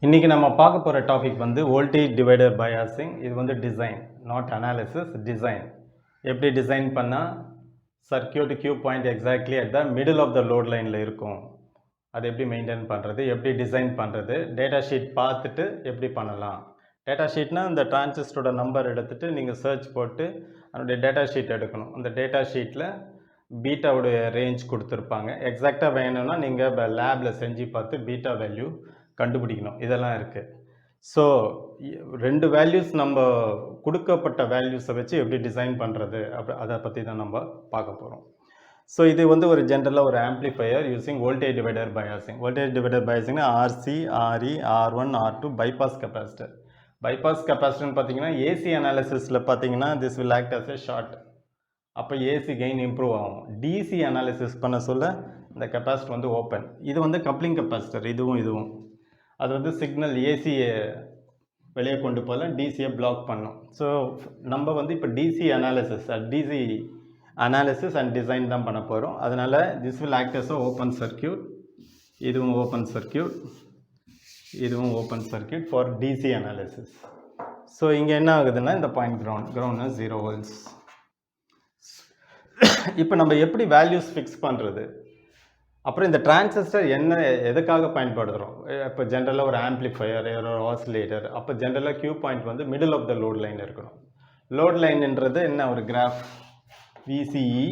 இன்றைக்கி நம்ம பார்க்க போகிற டாபிக் வந்து வோல்டேஜ் டிவைடர் பயாசிங். இது வந்து டிசைன், நாட் அனாலிசிஸ், டிசைன். எப்படி டிசைன் பண்ணால் circuit Q point exactly at the middle of the load லைனில் இருக்கும், அது எப்படி மெயின்டைன் பண்ணுறது, எப்படி டிசைன் பண்ணுறது, டேட்டா ஷீட் பார்த்துட்டு எப்படி பண்ணலாம். டேட்டா ஷீட்னால் இந்த டிரான்சிஸ்டரோட நம்பர் எடுத்துகிட்டு நீங்கள் சர்ச் போட்டு அதனுடைய டேட்டா ஷீட் எடுக்கணும். அந்த டேட்டா ஷீட்டில் பீட்டாவுடைய ரேஞ்ச் கொடுத்துருப்பாங்க. எக்ஸாக்டாக வேணும்னா நீங்கள் லேபில் செஞ்சு பார்த்து பீட்டா வேல்யூ கண்டுபிடிக்கணும். இதெல்லாம் இருக்குது. ஸோ ரெண்டு வேல்யூஸ் நம்ம கொடுக்கப்பட்ட வேல்யூஸை வச்சு எப்படி டிசைன் பண்ணுறது அதை பற்றி தான் நம்ம பார்க்க போகிறோம். ஸோ இது வந்து ஒரு ஜென்ரலாக ஒரு amplifier using voltage divider biasing. Voltage divider பயாசிங்னா RC, RE, R1, R2 bypass capacitor. Bypass கெப்பாசிட்டர்னு பார்த்தீங்கன்னா ஏசி அனாலிசிஸில் பார்த்தீங்கன்னா this will act as a short. அப்போ ஏசி கெயின் இம்ப்ரூவ் ஆகும். டிசி அனாலிசிஸ் பண்ண சொல்ல இந்த கெப்பாசிட்டர் வந்து ஓப்பன். இது வந்து கப்ளிங் கெப்பாசிட்டர், இதுவும் அது வந்து சிக்னல் ஏசியை வெளியே கொண்டு போகல, டிசியை பிளாக் பண்ணும். ஸோ நம்ம வந்து இப்போ டிசி அனாலிசிஸ் அண்ட் டிசைன் தான் பண்ண போகிறோம். அதனால் this will act as open circuit. இதுவும் ஓப்பன் சர்க்கியூட், இதுவும் open circuit for DC analysis. So இங்கே என்ன ஆகுதுன்னா இந்த பாயிண்ட் கிரவுண்ட்னா 0 volts. இப்போ நம்ம எப்படி வேல்யூஸ் ஃபிக்ஸ் பண்ணுறது, அப்புறம் இந்த டிரான்சிஸ்டர் எதுக்காக பயன்படுத்துகிறோம். இப்போ ஜென்ரலாக ஒரு ஆம்ப்ளிஃபையர், ஒரு ஆசிலேட்டர். அப்போ ஜென்ரலாக கியூ பாயிண்ட் வந்து middle of the load line இருக்கணும். லோட் லைன்ன்றது என்ன, ஒரு கிராஃப் விசிஇ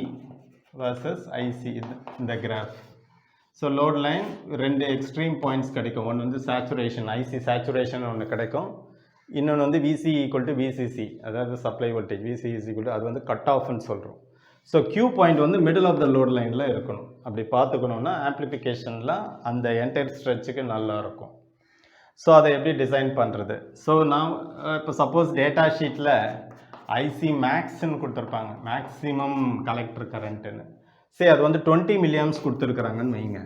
வர்சஸ் ஐசி, இந்த கிராஃப். ஸோ லோட் லைன் ரெண்டு எக்ஸ்ட்ரீம் பாயிண்ட்ஸ் கிடைக்கும். ஒன்று வந்து சேச்சுரேஷன், ஐசி சேச்சுரேஷன் ஒன்று கிடைக்கும். இன்னொன்று வந்து விசிஇ ஈக்குவல் டு விசிசி, அதாவது supply voltage. VCE equal to அது வந்து கட் ஆஃப்னு சொல்கிறோம். ஸோ கியூ பாயிண்ட் வந்து மிடில் ஆஃப் த லோட் லைனில் இருக்கணும். அப்படி பார்த்துக்கணுன்னா ஆம்ப்ளிஃபிகேஷனில் அந்த என்டையர் ஸ்ட்ரெச்சுக்கு நல்லா இருக்கும். ஸோ அதை எப்படி டிசைன் பண்ணுறது. ஸோ நான் இப்போ சப்போஸ் டேட்டா ஷீட்டில் ஐசி மேக்ஸ்ன்னு கொடுத்துருப்பாங்க, மேக்ஸிமம் கலெக்டர் கரண்ட்டுன்னு. சரி, அது வந்து 20 milliamps கொடுத்துருக்குறாங்கன்னு வைங்க.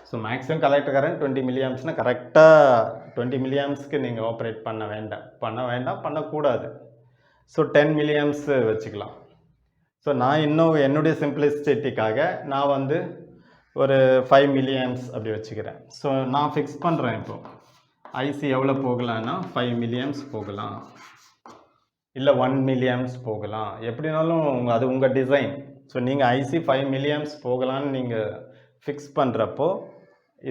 ஸோ மேக்ஸிமம் கலெக்டர் கரண்ட் 20 milliampsனால் கரெக்டாக 20 milliampsக்கு நீங்கள் ஆப்ரேட் பண்ணக்கூடாது. ஸோ 10 milliamps வச்சுக்கலாம். ஸோ நான் இன்னும் என்னுடைய சிம்பிளிசிட்டிக்காக நான் வந்து ஒரு 5 milliamps அப்படி வச்சுக்கிறேன். ஸோ நான் ஃபிக்ஸ் பண்ணுறேன். இப்போது ஐசி எவ்வளோ போகலான்னா 5 milliamps போகலாம், இல்லை 1 milliamps போகலாம், எப்படினாலும் அது உங்கள் டிசைன். ஸோ நீங்கள் ஐசி 5 milliamps போகலான்னு நீங்கள் ஃபிக்ஸ் பண்ணுறப்போ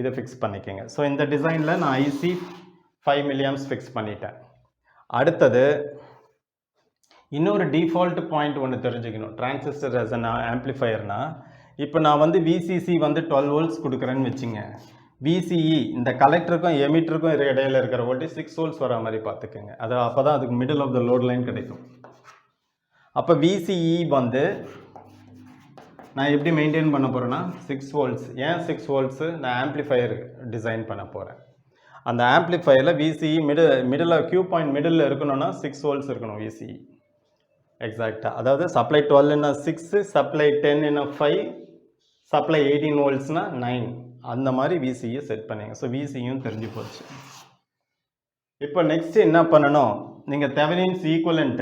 இதை ஃபிக்ஸ் பண்ணிக்கோங்க. ஸோ இந்த டிசைனில் நான் ஐசி 5 milliamps ஃபிக்ஸ் பண்ணிட்டேன். அடுத்தது இன்னொரு டிஃபால்ட் பாயிண்ட் ஒன்று தெரிஞ்சுக்கணும். டிரான்சிஸ்டர் ஆஸ் அன் ஆம்ப்ளிஃபையர்னா, இப்போ நான் வந்து விசிசி வந்து 12 volts கொடுக்குறேன்னு வச்சுங்க. விசிஇ இந்த கலெக்டருக்கும் எமிட்டருக்கும் இடையில இருக்கிற வோல்டேஜ் 6 volts வர மாதிரி பார்த்துக்கோங்க. அது அப்போ தான் அதுக்கு middle of the load line கிடைக்கும். அப்போ விசிஇ வந்து நான் எப்படி மெயின்டைன் பண்ண போகிறேன்னா 6 volts. ஏன் 6 volts? நான் ஆம்ப்ளிஃபையர் டிசைன் பண்ண போகிறேன். அந்த ஆம்ப்ளிஃபையரில் VCE middle Q point middle இருக்கணும்னா 6 volts இருக்கணும் விசிஇ எக்ஸாக்டாக. அதாவது சப்ளை 12ன்னா 6, சப்ளை 10ன்னா 5, சப்ளை 18 voltsனா 9. அந்த மாதிரி விசிஇயை செட் பண்ணிங்க. ஸோ விசியும் தெரிஞ்சு போச்சு. இப்போ நெக்ஸ்ட் என்ன பண்ணணும், நீங்கள் தெவெனின்ஸ் ஈக்குவலண்ட்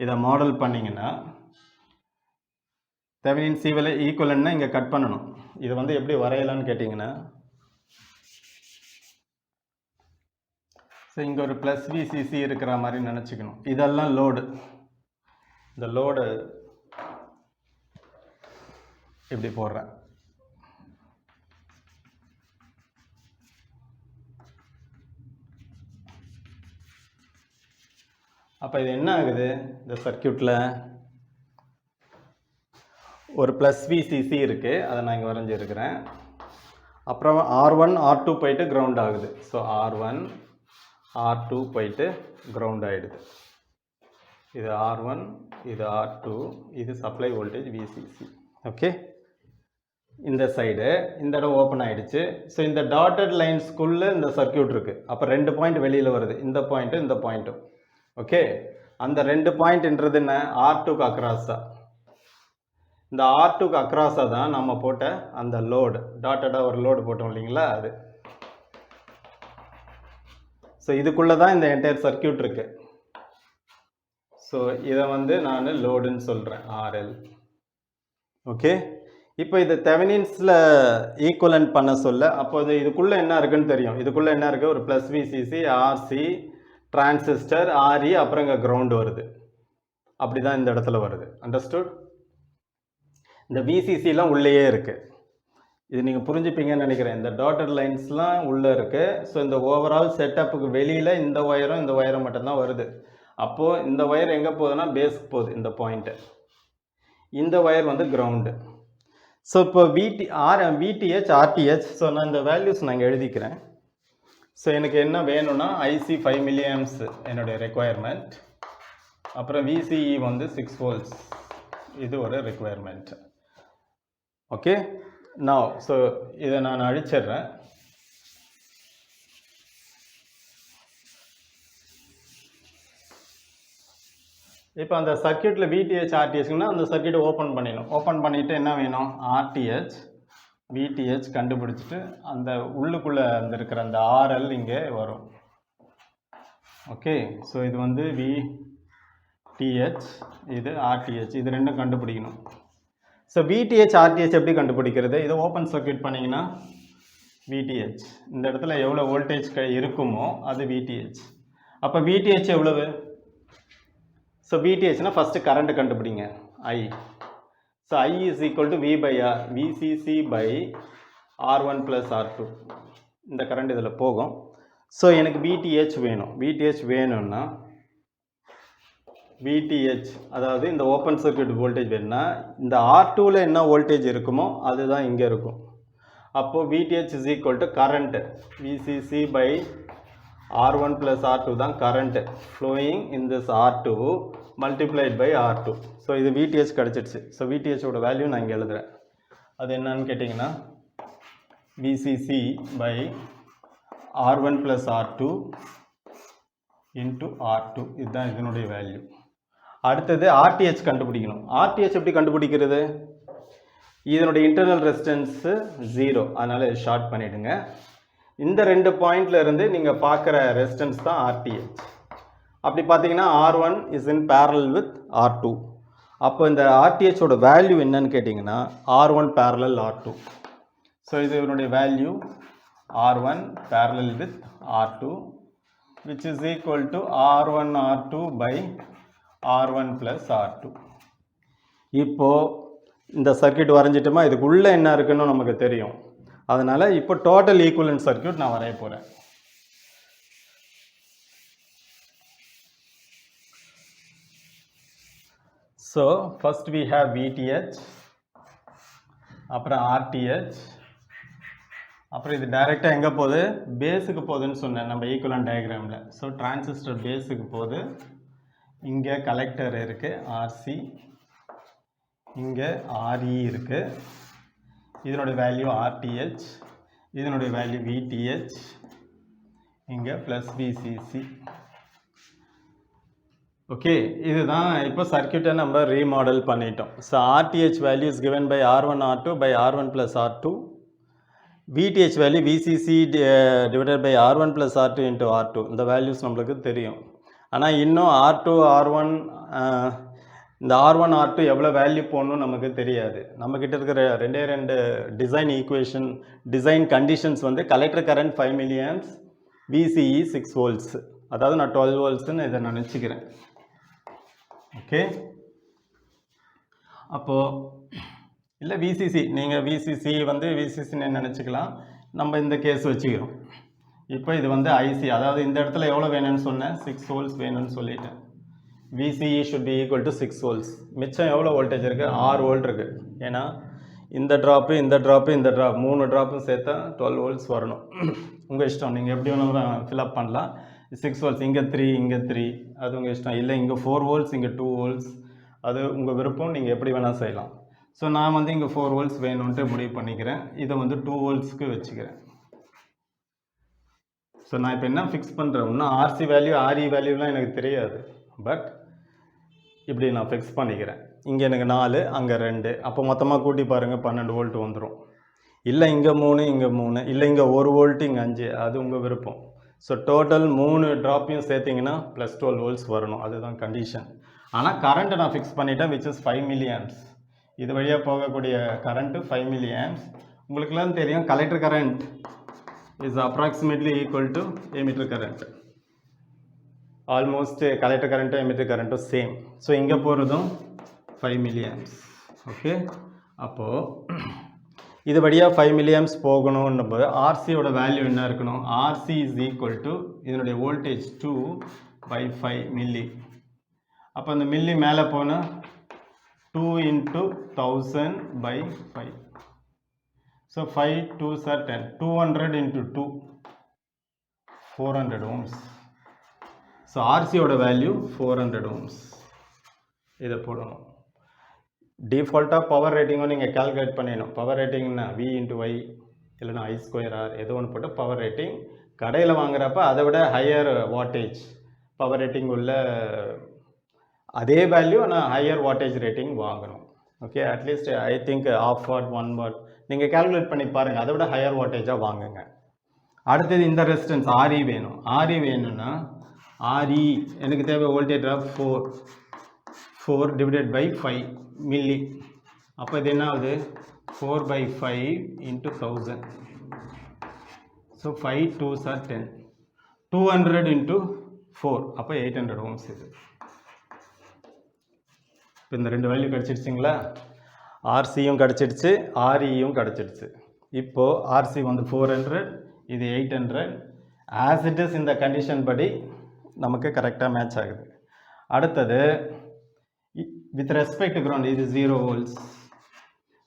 இதை மாடல் பண்ணிங்கன்னா, தெவெனின்ஸ் ஈக்குவலண்ட்னா இங்கே கட் பண்ணணும். இதை வந்து எப்படி வரையலான்னு கேட்டிங்கன்னா, ஸோ இங்கே ஒரு ப்ளஸ் விசிசி இருக்கிற மாதிரி நினச்சிக்கணும். இதெல்லாம் லோடு. இந்த லோடு இப்படி போடுறேன். அப்போ இது என்ன ஆகுது, இந்த சர்க்கியூட்டில் ஒரு ப்ளஸ் விசிசி இருக்குது, அதை நான் இங்கே வரைஞ்சிருக்கிறேன். அப்புறம் R1 R2 போயிட்டு கிரவுண்ட் ஆகுது. ஸோ R1 R2 போயிட்டு கிரவுண்ட் ஆகிடுது. இது R1, இது R2, இது சப்ளை வோல்டேஜ் விசிசி. ஓகே, இந்த சைடு இந்த இடம் ஓப்பன் ஆகிடுச்சு. ஸோ இந்த டாட்டட் லைன்ஸ்குள்ளே இந்த சர்க்கியூட் இருக்குது. அப்போ 2 பாயிண்ட் வெளியில் வருது, இந்த பாயிண்ட்டும் இந்த பாயிண்ட்டும். ஓகே, அந்த 2 பாயிண்ட்ன்றது என்ன, R2க்கு அக்ராஸாக. இந்த R2க்கு அக்ராஸாக தான் நம்ம போட்ட அந்த லோடு, டாட்டடாக ஒரு லோடு போட்டோம் இல்லைங்களா, அது. ஸோ இதுக்குள்ளே தான் இந்த என்டையர் சர்க்கியூட் இருக்குது. ஸோ இதை வந்து நான் லோடுன்னு சொல்கிறேன், RL. ஓகே, இப்போ இது தெவெனின்ஸில் ஈக்குவலன்ட் பண்ண சொல்ல, அப்போது இதுக்குள்ளே என்ன இருக்குன்னு தெரியும். இதுக்குள்ளே என்ன இருக்குது, ஒரு ப்ளஸ் விசிசி, ஆர்சி, டிரான்சிஸ்டர், ஆர்இ, அப்புறம் இங்கே கிரவுண்டு வருது. அப்படி தான் இந்த இடத்துல வருது. அண்டர்ஸ்டுட்? இந்த விசிசிலாம் உள்ளேயே இருக்குது. இது நீங்கள் புரிஞ்சுப்பீங்கன்னு நினைக்கிறேன். இந்த டாட்டட் லைன்ஸ்லாம் உள்ளே இருக்குது. ஸோ இந்த ஓவரால் செட்டப்புக்கு வெளியில் இந்த ஒயரும் இந்த ஒயரும் மட்டும்தான் வருது. அப்போது இந்த ஒயர் எங்கே போகுதுன்னா பேஸ்க்கு போகுது, இந்த பாயிண்ட்டு. இந்த ஒயர் வந்து கிரவுண்டு. ஸோ இப்போ விடிஹெச், ஆர்டிஹெச். ஸோ நான் இந்த வேல்யூஸ் நான் இங்கே எழுதிக்கிறேன். ஸோ எனக்கு என்ன வேணும்னா ஐசி 5 மில்லியம்ஸ் என்னுடைய ரெக்குவயர்மெண்ட். அப்புறம் விசிஇ வந்து 6 volts, இது ஒரு ரெக்குவயர்மெண்ட். ஓகே, நான் ஸோ இதை நான் அழிச்சிடுறேன். இப்போ அந்த சர்க்கியூட்டில் விடிஹெச், ஆர்டிஹெச்னா அந்த சர்க்கியூட்டை ஓப்பன் பண்ணிடணும். ஓப்பன் பண்ணிவிட்டு என்ன வேணும், ஆர்டிஹெச், விடிஹெச் கண்டுபிடிச்சிட்டு அந்த உள்ளுக்குள்ளே அந்த இருக்கிற அந்த ஆர்எல் இங்கே வரும். ஓகே, ஸோ இது வந்து விடிஹெச், இது ஆர்டிஹெச், இது ரெண்டும் கண்டுபிடிக்கணும். ஸோ விடிஹெச், ஆர்டிஹெச் எப்படி கண்டுபிடிக்கிறது? இதை ஓப்பன் சர்க்கியூட் பண்ணிங்கன்னா விடிஹெச், இந்த இடத்துல எவ்வளோ வோல்டேஜ் இருக்குமோ அது விடிஹெச். அப்போ விடிஹெச் எவ்வளவு? ஸோ விடிஹெச்னா ஃபஸ்ட்டு கரண்ட்டு கண்டுபிடிங்க, I. So I is equal to V by R, VCC by R1 + R2. இந்த கரண்ட் இதில் போகும். ஸோ எனக்கு விடிஹெச் வேணும். விடிஹெச் வேணும்னா விடிஹெச், அதாவது இந்த ஓப்பன் சர்க்கியூட் வோல்டேஜ் வேணும்னா இந்த R2வில் என்ன வோல்டேஜ் இருக்குமோ அதுதான் இங்கே இருக்கும். அப்போது VTH is equal to current VCC by R1 + R2 தான் current flowing in this R2 multiplied by R2. So இது விடிஹெச் கிடச்சிடுச்சு. ஸோ விடிஹெச்சோட வேல்யூ நான் இங்கே எழுதுகிறேன். அது என்னன்னு கேட்டிங்கன்னா விசிசி by R1 + R2 into R2, இதுதான் இதனுடைய வேல்யூ. அடுத்தது ஆர்டிஹெச் கண்டுபிடிக்கணும். ஆர்டிஹெச் எப்படி கண்டுபிடிக்கிறது? இதனுடைய இன்டர்னல் ரெசிஸ்டன்ஸு 0, அதனால் இது ஷார்ட் பண்ணிவிடுங்க. இந்த 2 பாயிண்ட்ல இருந்து நீங்கள் பார்க்குற ரெசிஸ்டன்ஸ் தான் ஆர்டிஹெச். அப்படி பார்த்தீங்கன்னா R1 is in parallel with R2. அப்போ இந்த ஆர்டிஹெச்சோட வேல்யூ என்னன்னு கேட்டிங்கன்னா R1 பேரலல் R2. ஸோ இது இதனுடைய value R1 parallel with R2, which is equal to R1 R2 by R1 plus R2. இப்போ இந்த சர்க்கியூட் வரைஞ்சிட்டோமா, இதுக்குள்ளே என்ன இருக்குன்னு நமக்கு தெரியும். அதனால் இப்போ டோட்டல் ஈக்குவலன்ட் சர்க்கியூட் நான் வரைய போகிறேன். So first we have VTH, அப்புறம் RTH, அப்புறம் இது டைரெக்டாக எங்கே போகுது, பேஸுக்கு போகுதுன்னு சொன்னேன் நம்ம ஈக்குவலன்ட் டயக்ராமில். ஸோ டிரான்சிஸ்டர் பேஸுக்கு போகுது. இங்கே கலெக்டர் இருக்குது RC, இங்கே RE இருக்குது. இதனுடைய வேல்யூ RTH, இதனுடைய வேல்யூ VTH, இங்கே ப்ளஸ் VCC. ஓகே, இதுதான் இப்போ சர்க்கியூட்டை நம்ம ரீமாடல் பண்ணிட்டோம். So RTH value is given by R1 R2 by R1 plus R2. VTH value VCC divided by R1 plus R2 into R2. இந்த values நம்மளுக்கு தெரியும். ஆனால் இன்னும் R2 R1 இந்த R1 R2 எவ்வளோ வேல்யூ போடணும் நமக்கு தெரியாது. நம்மக்கிட்ட இருக்கிற ரெண்டு டிசைன் ஈக்குவேஷன், டிசைன் கண்டிஷன்ஸ் வந்து collector current 5 milliamps, VCE 6 volts. அதாவது நான் 12 voltsன்னு இதை நான் நினச்சிக்கிறேன். ஓகே, அப்போது இல்லை விசிசி, நீங்கள் விசிசி வந்து விசிசின்னு நினச்சிக்கலாம். நம்ம இந்த கேஸ் வச்சுக்கிறோம். இப்போ இது வந்து ஐசி, அதாவது இந்த இடத்துல எவ்வளோ வேணும்னு சொன்னேன், 6 volts வேணும்னு சொல்லிட்டேன். VCE should be equal to 6 volts. மிச்சம் எவ்வளோ வோல்டேஜ் இருக்குது, 6 volt இருக்குது. ஏன்னா இந்த ட்ராப்பு இந்த ட்ராப்பு இந்த ட்ராப் 3 ட்ராப்பும் சேர்த்தா 12 volts வரணும். உங்கள் இஷ்டம், நீங்கள் எப்படி வேணாலும் ஃபில்அப் பண்ணலாம். 6 volts, இங்கே 3 இங்கே 3, அது உங்கள் இஷ்டம். இல்லை இங்கே 4 volts இங்கே 2 volts, அது உங்கள் விருப்பம், நீங்கள் எப்படி வேணால் செய்யலாம். ஸோ நான் வந்து இங்கே 4 volts வேணும்ன்ட்டு முடிவு பண்ணிக்கிறேன். இதை வந்து 2 voltsக்கு வச்சுக்கிறேன். ஸோ நான் இப்போ என்ன ஃபிக்ஸ் பண்ணுறேன்னா RC வேல்யூ RE வேல்யூலாம் எனக்கு தெரியாது, பட் இப்படி நான் ஃபிக்ஸ் பண்ணிக்கிறேன். இங்கே எனக்கு 4, அங்கே 2, அப்போ மொத்தமாக கூட்டி பாருங்கள் 12 volt வந்துடும். இல்லை இங்கே 3 இங்கே 3, இல்லை இங்கே 1 volt இங்கே 5, அது உங்கள் விருப்பம். ஸோ டோட்டல் 3 ட்ராப்பையும் சேர்த்திங்கன்னா ப்ளஸ் 12 volts வரணும், அதுதான் கண்டிஷன். ஆனால் கரண்ட்டை நான் ஃபிக்ஸ் பண்ணிட்டேன், விச் இஸ் 5 milliamps. இது வழியாக போகக்கூடிய கரண்ட்டு 5 milliamps. உங்களுக்குலாம் தெரியும் collector current is approximately equal to emitter current. Almost collector கரண்ட்டும் எமிட்டர் கரண்ட்டும் சேம். ஸோ இங்கே போகிறதும் 5 milliamps. ஓகே, அப்போது இது வழியாக 5 milliamps போகணுன்னும் போது ஆர்சியோட வேல்யூ என்ன இருக்கணும்? ஆர்சி இஸ் ஈக்குவல் டு இதனுடைய வோல்டேஜ் 2/5 milli. அப்போ அந்த மில்லி மேலே போனால் 2 into 1000/5. So 5 2s are 10. 200 into 2 400 ohms. So ஆர்சியோட வேல்யூ 400 ohms. இதை போடணும். டிஃபால்ட்டாக பவர் ரேட்டிங்கும் நீங்கள் கால்குலேட் பண்ணிடணும். பவர் ரேட்டிங்னா V into I இல்லைனா I²R ஏதோ ஒன்று போட்டு பவர் ரேட்டிங். கடையில் வாங்குறப்ப அதை விட ஹையர் வாட்டேஜ் பவர் ரேட்டிங் உள்ள அதே வேல்யூ ஆனால் ஹையர் வாட்டேஜ் ரேட்டிங் வாங்கணும். Okay, at least I think ½ watt 1 watt நீங்கள் கால்குலேட் பண்ணி பாருங்கள். அதை விட ஹையர் வாட்டேஜாக வாங்குங்க. அடுத்தது இந்த ரெசிஸ்டன்ஸ் RE வேணும். RE வேணும்னா RE எனக்கு தேவை voltage drop 4 divided by 5 milli. அப்போ இது என்ன ஆகுது? 4/5 into 1000. So 5 2s are 10. 200 into 4 அப்போ 800 ohms. இது இப்போ இந்த ரெண்டு வேல்யூ கிடச்சிடுச்சிங்களா? ஆர்சியும் கிடச்சிடுச்சு, ஆர்இயும் கிடச்சிடுச்சு. இப்போது ஆர்சி வந்து 400, இது 800. ஆஸ் இட் இஸ் இந்த கண்டிஷன் படி நமக்கு கரெக்டாக மேட்ச் ஆகுது. அடுத்தது வித் ரெஸ்பெக்ட் டு கிரவுண்ட் இது 0 volts.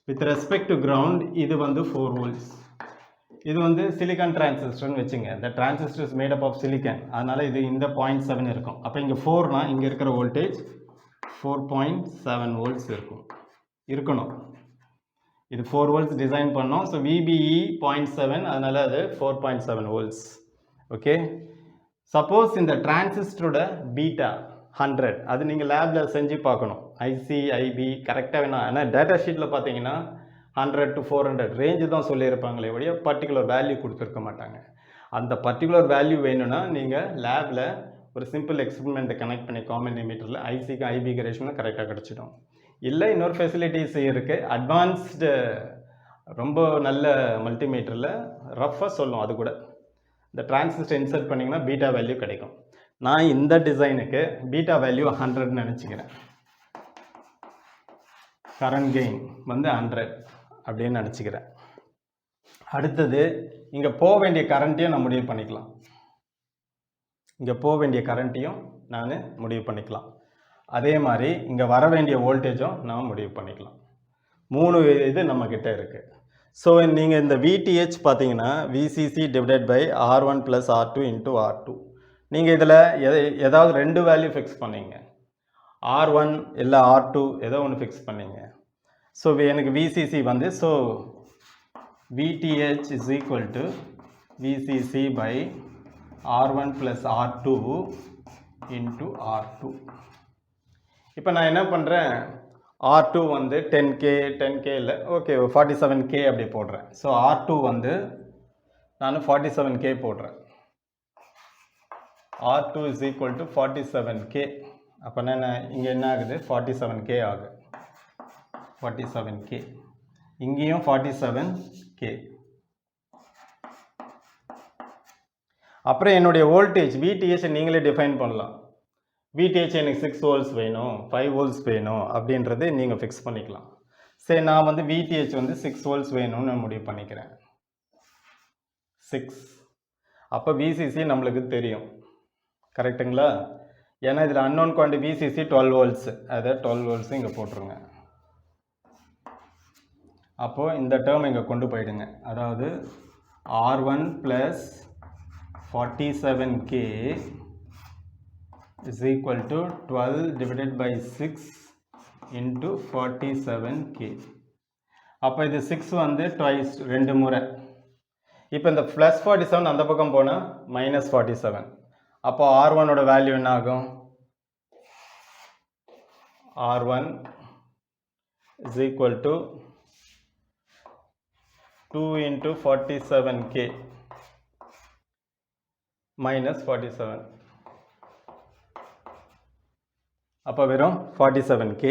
With respect to ground இது வந்து 4 volts. இது வந்து சிலிக்கான் டிரான்சிஸ்டர்னு வச்சுங்க. இந்த transistor is made up of silicon. அதனால் இது இந்த 0.7 இருக்கும். அப்போ இங்கே 4னா இங்கே இருக்கிற வோல்டேஜ் 4.7 volts இருக்கணும். இது 4 volts டிசைன் பண்ணோம். ஸோ VBE 0.7, அதனால் அது 4.7 volts. ஓகே, சப்போஸ் இந்த டிரான்சிஸ்டரோட பீட்டா 100, அது நீங்கள் லேபில் செஞ்சு பார்க்கணும். IC IB கரெக்டாக வேணாம். ஆனால் டேட்டா ஷீட்டில் பார்த்தீங்கன்னா 100 to 400 ரேஞ்சு தான் சொல்லியிருப்பாங்களே ஒழிய பர்டிகுலர் வேல்யூ கொடுத்துருக்க மாட்டாங்க. அந்த பர்டிகுலர் வேல்யூ வேணும்னா நீங்கள் லேபில் ஒரு சிம்பிள் எக்ஸ்பெரிமெண்ட்டை கனெக்ட் பண்ணி காமன் எமிட்டரில் ஐசிக்கு ஐபிக்கு ரேஷனும் கரெக்டாக கிடச்சிடும். இல்லை இன்னொரு ஃபெசிலிட்டிஸ் இருக்குது. அட்வான்ஸ்டு ரொம்ப நல்ல மல்டிமீட்டரில் ரஃபாக சொல்லும். அது கூட இந்த டிரான்சிஸ்டர் இன்சர்ட் பண்ணிங்கன்னா பீட்டா வேல்யூ கிடைக்கும். நான் இந்த டிசைனுக்கு பீட்டா வேல்யூ 100 நினச்சிக்கிறேன். கரண்ட் கெயின் வந்து 100 அப்படின்னு நினச்சிக்கிறேன். அடுத்தது இங்கே போக வேண்டிய கரண்ட்டையும் நான் முடிவு பண்ணிக்கலாம். இங்கே போக வேண்டிய கரண்ட்டையும் நான் முடிவு பண்ணிக்கலாம். அதே மாதிரி இங்கே வர வேண்டிய வோல்டேஜும் நான் முடிவு பண்ணிக்கலாம். 3 இது நம்மக்கிட்ட இருக்குது. ஸோ நீங்கள் இந்த VTH பார்த்தீங்கன்னா VCC divided by R1 + R2 into R2. நீங்கள் இதில் ஏதாவது 2 வேல்யூ ஃபிக்ஸ் பண்ணிங்க. R1 இல்லை R2 ஏதோ ஒன்று ஃபிக்ஸ் பண்ணிங்க. ஸோ எனக்கு VCC வந்து so VTH is equal to VCC by R1 + R2 into R2. இப்போ நான் என்ன பண்ணுறேன்? R2 வந்து 10K இல்லை, ஓகே 47K அப்படி போடுறேன். ஸோ R2 வந்து நான் 47K போடுறேன். R2 is equal to 47K. அப்போ நான் இங்கே என்ன ஆகுது? 47K ஆகுது. 47K. இங்கேயும் 47K. அப்புறம் என்னுடைய வோல்டேஜ் VTH நீங்களே டிஃபைன் பண்ணலாம். VTH எனக்கு 6 volts வேணும், 5 volts வேணும் அப்படின்றது நீங்கள் ஃபிக்ஸ் பண்ணிக்கலாம். சரி, நான் வந்து VTH வந்து 6 volts வேணும்னு நான் முடிவு பண்ணிக்கிறேன். 6. அப்போ VCC நம்மளுக்கு தெரியும், கரெக்டுங்களா? ஏன்னா இதில் அன்னோன் குவான்டிட்டி VCC 12 volts. அதை 12 volts இங்கே போட்டுருங்க. அப்போது இந்த டேர்ம் இங்கே கொண்டு போயிடுங்க. அதாவது R1 + 47K is equal to 12 divided by 6 into 47K. அப்போ இது 6 வந்து twice 2 முறை. இப்போ இந்த +47 அந்த பக்கம் போனால் -47. அப்போ R1ஓட வேல்யூ என்ன ஆகும்? R1 is equal to 2 into 47K minus 47. அப்போ வெறும் 47K.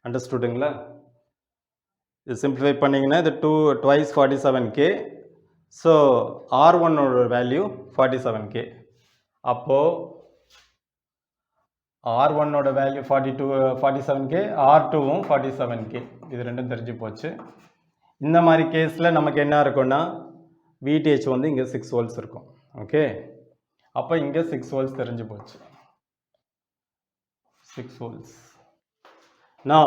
அண்டர்ஸ்டுடுங்களா? இது சிம்பிளிஃபை பண்ணிங்கன்னா இது 2 47k. ஸோ R1ஓட வேல்யூ 47k. அப்போது R1ஓட வேல்யூ 47k, R2வும் 47k. இது ரெண்டும் தெரிஞ்சு போச்சு. இந்த மாதிரி கேஸில் நமக்கு என்ன இருக்குன்னா VTH வந்து இங்கே 6 volts இருக்கும். ஓகே, அப்போ இங்கே 6 volts தெரிஞ்சு போச்சு. 6 volts. Now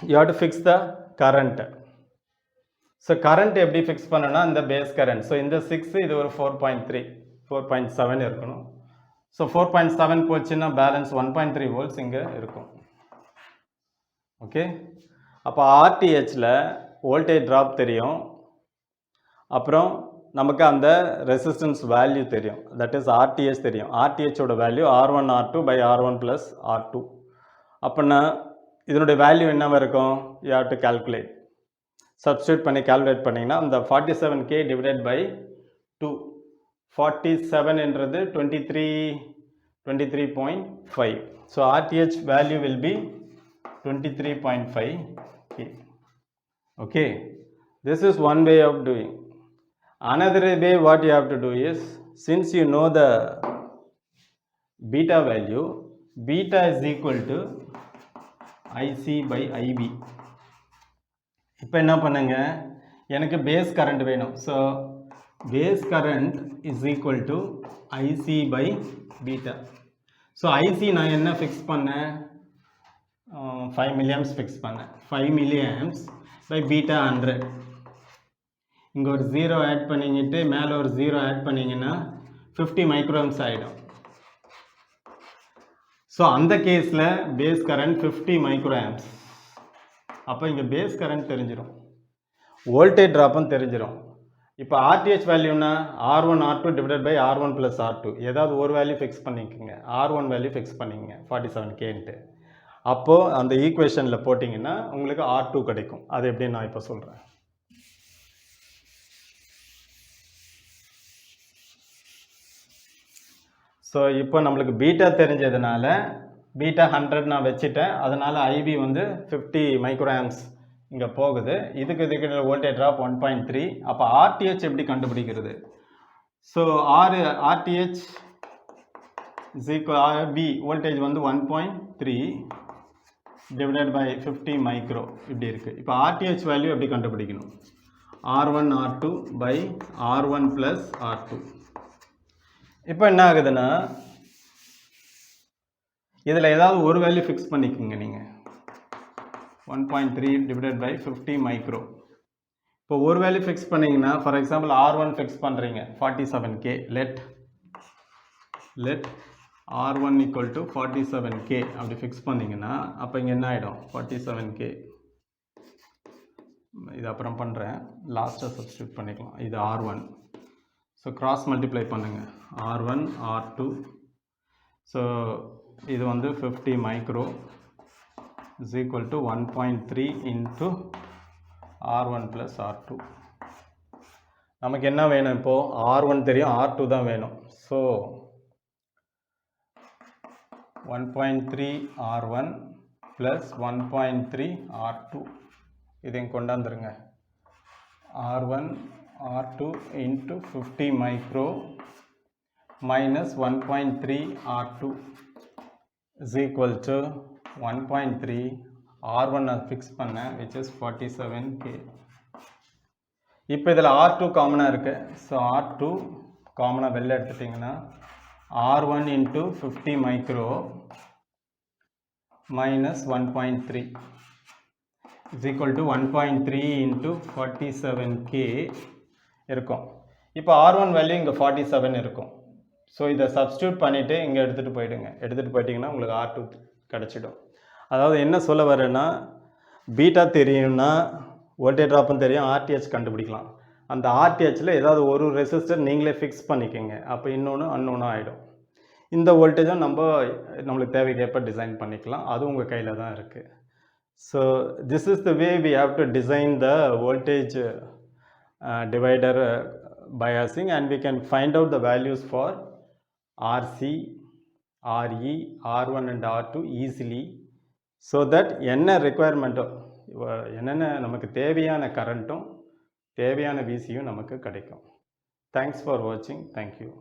you have to fix the current. So current எப்படி ஃபிக்ஸ் பண்ணனா இந்த பேஸ் கரண்ட். ஸோ இந்த 6 இது ஒரு 4.3 4.7 இருக்கணும். ஸோ 4.7 போச்சுன்னா பேலன்ஸ் 1.3 volts இங்கே இருக்கும். ஓகே, அப்போ RTHல வோல்டேஜ் ட்ராப் தெரியும், அப்புறம் நமக்கு அந்த ரெசிஸ்டன்ஸ் வேல்யூ தெரியும், தட் இஸ் RTH தெரியும். RTHோட value R1 R2 by R1 plus R2. அப்படின்னா இதனுடைய வேல்யூ என்னவா இருக்கும்? You have to calculate. Substitute பண்ணி கால்குலேட் பண்ணிங்கன்னா அந்த 47k டிவைடட் பை 2. 47 என்றது 23.5. So RTH value will be 23.5k. okay, this is one way of doing. Another way what you have to do is, since you know the beta value, beta is equal to IC by IB. இப்போ என்ன பண்ணுங்க, எனக்கு base current வேணும். So base current is equal to IC by beta. So IC நான் என்ன fix பண்ணேன்? 5 milliamps fix பண்ணேன். 5 milliamps by beta 100. இங்கே ஒரு 0 ஆட் பண்ணிக்கிட்டு மேலே ஒரு 0 ஆட் பண்ணிங்கன்னா 50 மைக்ரோம்ஸ் ஆகிடும். ஸோ அந்த கேஸில் பேஸ் கரண்ட் 50 மைக்ரோஆம்ப்ஸ். அப்போ இங்கே பேஸ் கரண்ட் தெரிஞ்சிடும், வோல்டேஜ் ட்ராப்பும் தெரிஞ்சிடும். இப்போ RTH வேல்யூனா R1 R2 divided by R1 plus R2. ஏதாவது ஒரு வேல்யூ ஃபிக்ஸ் பண்ணிக்கோங்க. R1 வேல்யூ ஃபிக்ஸ் பண்ணிக்கங்க 47kன்ட்டு. அப்போது அந்த ஈக்குவேஷனில் போட்டிங்கன்னா உங்களுக்கு R2 கிடைக்கும். அது எப்படி நான் இப்போ சொல்கிறேன். ஸோ இப்போ நம்மளுக்கு பீட்டா தெரிஞ்சதுனால பீட்டா 100 நான் வச்சுட்டேன். அதனால் IB வந்து 50 மைக்ரோஆம்ப்ஸ் இங்கே போகுது. இதுக்கு வோல்டேஜ் ட்ராப் 1.3. அப்போ RTH எப்படி கண்டுபிடிக்கிறது? So RTH is equal B voltage வந்து 1.3 டிவைடட் பை 50 மைக்ரோ இப்படி இருக்குது. இப்போ RTH வேல்யூ எப்படி கண்டுபிடிக்கணும்? R1 R2 by R1 plus R2. இப்போ என்ன ஆகுதுன்னா இதில் ஏதாவது ஒரு வேல்யூ ஃபிக்ஸ் பண்ணிக்கோங்க நீங்கள். 1.3 டிவைடட் பை 50 மைக்ரோ. இப்போ ஒரு வேல்யூ ஃபிக்ஸ் பண்ணிங்கன்னா, ஃபார் எக்ஸாம்பிள் R1 ஃபிக்ஸ் பண்ணுறீங்க 47k. Let R1 equal to 47k அப்படி ஃபிக்ஸ் பண்ணிங்கன்னா அப்போ இங்கே என்ன ஆகிடும்? 47k. இது அப்புறம் பண்ணுறேன், லாஸ்ட்டாக சப்ஸ்டியூட் பண்ணிக்கலாம். இது R1. ஸோ கிராஸ் மல்டிப்ளை பண்ணுங்கள், R1 R2. ஸோ இது வந்து 50 micro is equal to 1.3 into R1 plus R2. நமக்கு என்ன வேணும் இப்போது? R1 தெரியும், R2 தான் வேணும். ஸோ 1.3 R1 ப்ளஸ் 1.3 R2 இதையும் கொண்டாந்துருங்க. R1 R2 into 50 micro minus 1.3 R2 is equal to 1.3 R1 fix பண்ண which is 47k. இப்போ இதில் R2 காமனாக இருக்குது. ஸோ R2 காமனாக வெளில எடுத்துட்டிங்கன்னா R1 into 50 micro minus 1.3 is equal to 1.3 into 47k இருக்கும். இப்போ R1 வேல்யூ இங்கே 47 இருக்கும். ஸோ இதை சப்ஸ்டியூட் பண்ணிவிட்டு இங்கே எடுத்துகிட்டு போயிடுங்க. எடுத்துகிட்டு போயிட்டிங்கன்னா உங்களுக்கு R2 கிடச்சிடும். அதாவது என்ன சொல்ல வரேன்னா, பீட்டா தெரியும்னா வோல்டேஜ் ட்ராப்பும் தெரியும், RTH கண்டுபிடிக்கலாம். அந்த RTHல ஏதாவது ஒரு ரெசிஸ்டர் நீங்களே ஃபிக்ஸ் பண்ணிக்கோங்க. அப்போ இன்னொன்று அன்னொன்று ஆகிடும். இந்த வோல்டேஜும் நம்மளுக்கு தேவைக்கேற்ப டிசைன் பண்ணிக்கலாம். அது உங்கள் கையில் தான் இருக்குது. So this is the way we have to design the voltage divider biasing, and we can find out the values for RC, RE, R1 and R2 easily, so that என்ன requirement என்னென்ன நமக்கு தேவையான கரண்ட்டும் தேவையான விசியும் நமக்கு கிடைக்கும். தேங்க்ஸ் ஃபார் வாட்சிங். Thank you.